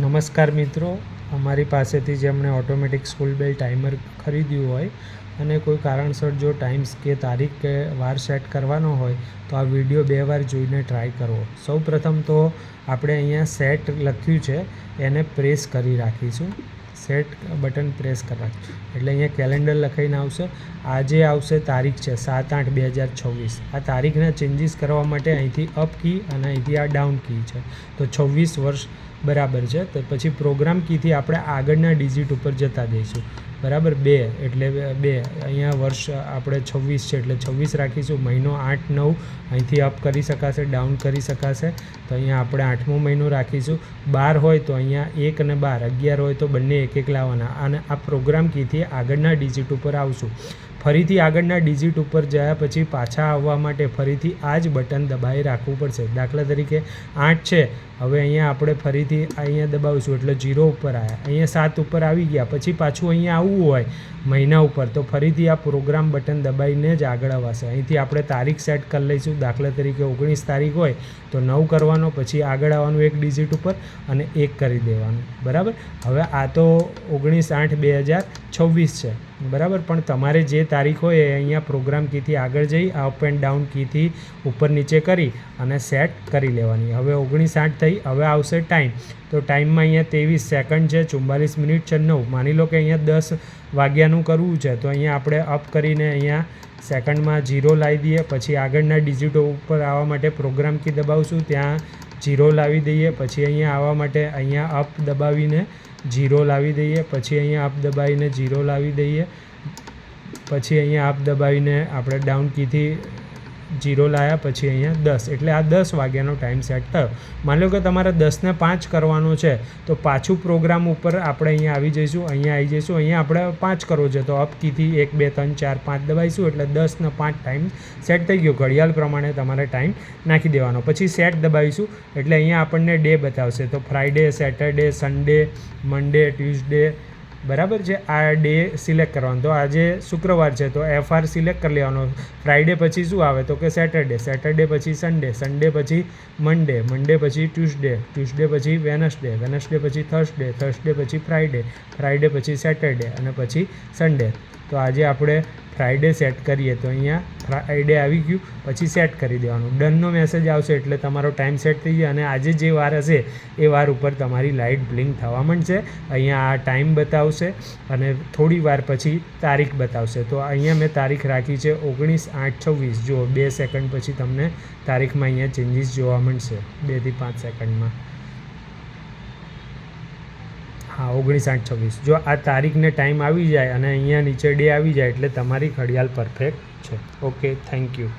નમસ્કાર મિત્રો, અમારી પાસેથી જેમણે ઓટોમેટિક સ્કૂલ બેલ ટાઈમર ખરીદ્યું હોય અને કોઈ કારણસર જો ટાઈમ્સ કે તારીખ કે વાર સેટ કરવાનો હોય તો આ વિડીયો 2 વાર જોઈને ટ્રાય કરવો. સૌપ્રથમ તો આપણે અહીંયા સેટ લખ્યું છે એને પ્રેસ કરી રાખીશું. સેટ બટન પ્રેસ કરવા એટલે અહીંયા કેલેન્ડર લખાઈને આવશે. આજે આવશે તારીખ છે 7/8/2026. આ તારીખના ચેન્જીસ કરવા માટે અહીંથી અપ કી અને અહીંથી આ ડાઉન કી છે. તો 26 વર્ષ બરાબર છે. તો પછી પ્રોગ્રામ કીથી આપણે આગળના ડિજિટ ઉપર જતા જઈશું. બરાબર 2 એટલે 2 અહીંયા વર્ષ આપણે 26 છે એટલે 26 રાખીશું. મહિનો 8-9 અહીંથી અપ કરી શકાશે, ડાઉન કરી શકાશે. તો અહીંયા આપણે 8મો મહિનો રાખીશું. 12 હોય તો અહીંયા 1 અને 12, 11 હોય તો બંને એક એક લાવવાના અને આ પ્રોગ્રામ કીથી આગળના ડિજિટ ઉપર આવશું. ફરીથી આગળના ડિજિટ ઉપર ગયા પછી પાછા આવવા માટે ફરીથી આ જ બટન દબાવી રાખવું પડશે. દાખલા તરીકે 8 છે, હવે અહીંયા આપણે ફરીથી અહીંયા દબાવીશું એટલે 0 ઉપર આવ્યા. અહીંયા 7 ઉપર આવી ગયા પછી પાછું અહીંયા આવવું હોય મહિના ઉપર તો ફરીથી આ પ્રોગ્રામ બટન દબાવીને જ આગળ આવશે. અહીંથી આપણે તારીખ સેટ કરી લઈશું. દાખલા તરીકે 19 તારીખ હોય તો 9 કરવાનો, પછી આગળ આવવાનું એક ડિજિટ ઉપર અને 1 કરી દેવાનું. બરાબર. હવે આ તો 19/8/2026 છે. બરાબર. પણ તમારે જે તારીખ હોય એ અહીંયા પ્રોગ્રામ કીથી આગળ જઈ અપ એન્ડ ડાઉન કીથી ઉપર નીચે કરી અને સેટ કરી લેવાની. હવે 19/8 થઈ. હવે આવશે ટાઈમ. તો ટાઈમમાં અહીંયા 23 સેકન્ડ છે, 44 મિનિટ છે, 9. માની લો કે અહીંયા 10 વાગ્યાનું કરવું છે તો અહીંયા આપણે અપ કરીને અહીંયા સેકન્ડમાં 0 લાવી દઈએ. પછી આગળના ડિજિટો ઉપર આવવા માટે પ્રોગ્રામ કી દબાવશું, ત્યાં 0 લાવી દઈએ. પછી અહીંયા આવવા માટે અહીંયા અપ દબાવીને 0 લાવી દઈએ. પછી અહીંયા અપ દબાવીને 0 લાવી દઈએ. પછી અહીંયા અપ દબાવીને આપણે ડાઉન કીથી 0 લાવ્યા. પછી અહીંયા 10 એટલે આ 10 વાગ્યાનો ટાઈમ સેટ થયો. માની લો કે તમારે 10 ને 5 કરવાનો છે તો પાછું પ્રોગ્રામ ઉપર આપણે અહીંયા આવી જઈશું. અહીંયા આવી જઈશું. અહીંયા આપણે 5 કરવો છે તો અપ કીથી 1 2 3 4 5 દબાવીશું એટલે 10 ને 5 ટાઈમ સેટ થઈ ગયો. ઘડિયાળ પ્રમાણે તમારે ટાઈમ નાખી દેવાનો. પછી સેટ દબાવીશું એટલે અહીંયા આપણને ડે બતાવશે. તો ફ્રાઈડે, સેટરડે, સન્ડે, મંડે, ટ્યુઝડે. બરાબર છે. આ ડે સિલેક્ટ કરવાનો. તો આજે શુક્રવાર છે તો FR સિલેક્ટ કરી લેવાનો. ફ્રાઈડે પછી શું આવે તો કે સેટરડે, સેટરડે પછી સન્ડે, સન્ડે પછી મંડે, મંડે પછી ટ્યુઝડે, ટ્યુઝડે પછી વેનસડે, વેનસડે પછી થર્સડે, થર્સડે પછી ફ્રાઈડે, ફ્રાઈડે પછી સેટરડે અને પછી સન્ડે. તો આજે આપણે ફ્રાઈડે સેટ કરીએ તો અહીંયા ફ્રાઈડે આવી ગયું. પછી સેટ કરી દેવાનું. ડનનો મેસેજ આવશે એટલે તમારો ટાઈમ સેટ થઈ જાય અને આજે જે વાર હશે એ વાર ઉપર તમારી લાઇટ બ્લિંક થવા માંડશે. અહીંયા આ ટાઈમ બતાવશે અને થોડી વાર પછી તારીખ બતાવશે. તો અહીંયા મેં તારીખ રાખી છે 19/8/26. જુઓ 2 સેકન્ડ પછી તમને તારીખમાં અહીંયા ચેન્જીસ જોવા મળશે 2 થી 5 સેકન્ડમાં. હા, 19/8/26. જો આ તારીખને ટાઈમ આવી જાય અને અહીંયા નીચે ડે આવી જાય એટલે તમારી ઘડિયાળ પરફેક્ટ છે. Okay, thank you.